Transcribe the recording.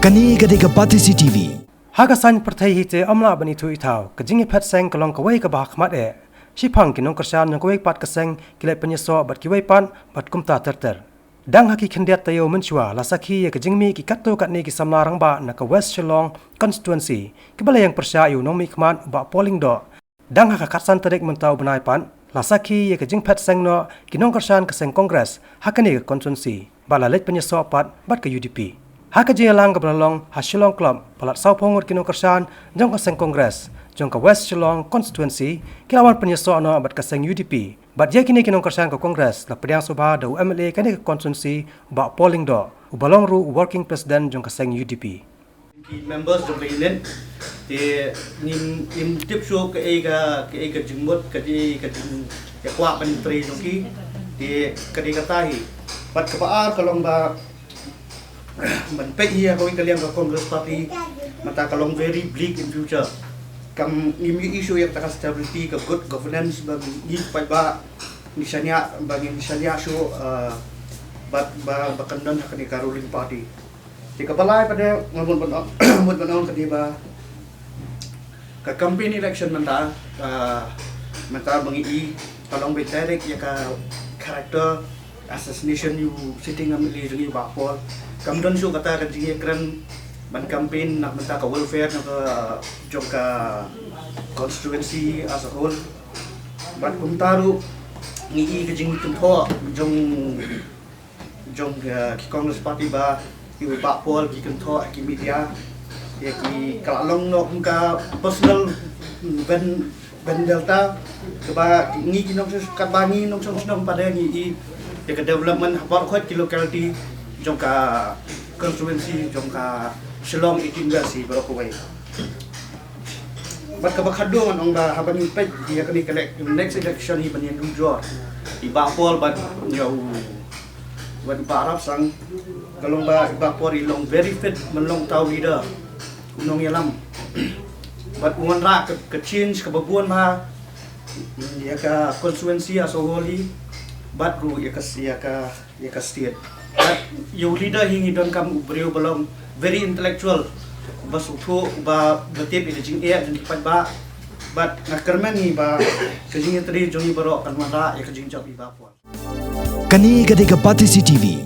Kani gadega Pati CTV. Hagasan pertai hite amla bani tu itau kejingi pet seng kalong kawai ka bah khmat e shipang kinong kersan yang kawai pat keseng kilai penyeso bat kiwai pan bat kumta terter dang haki khendiat tayo menchua lasakhi ye kejingmi ki katto katni ki samlarang ba na ka West Shillong constituency kibala yang persya yu nomi khmat ba polling do dang haka katsan terek mentau benai pan lasakhi ye kejing pet seng no kinong kersan keseng kongres hakani ka constituency bala lek penyeso pat bat ka UDP Haka jelang kebelalong Shillong Club palat saupongut kino kersan jong kaseng kongres jong ka West Shillong constituency kilawan penyeso no bat kaseng UDP bat ye kini kino kersan ka kongres la pediang soba da UMLA kani ka constituency ba polling do ubalong ru working president jong kaseng UDP members of the union the nim tip show ke ega jingmut ke kwa pan tri jong ki the katahi bat kepaar kalong ba man pek here going kalian ke Congress Party mata kalong very bleak in future kam imi issue yang taka stability ke good governance bagi ni ba nisanya show bakandan hak ni ruling party jika balai pada ngamun benon ketiba ke campaign election mata mengi kalong beterek ya ka character assassination you sitting amili jeli bapol kamdon su kata kajing ekran ban campaign nak menta ka welfare nak jong ka constituency as a whole ban kumtaru ngi kajing kentho jong ki Congress Party ba ki bapol ki kentho ki media ya ki kalalong no ka personal ben delta ba ngi kinong ka bangi nong song pada ngi ya ke development hapar khot ki locality jong ka constituency jong ka Shillong 18 gasi berokoi bat ka bakhadong ang ba haban pet dia kani collect next election ni ban yang draw di bapol bat yo wat parap sang kalong ba bapol ilong very fit menlong tau leader unong yalam bat ungan ra ke change ke babuan ma ya ka constituency aso holy bat ru ya ka state but your leader hingi don kam brio belum very intellectual bas utho ba betip ini jing e jing pat ba but ngakermen ni ba kejing tri jongi baro kan mara ya kejing job ba Kani gadega Pati CTV.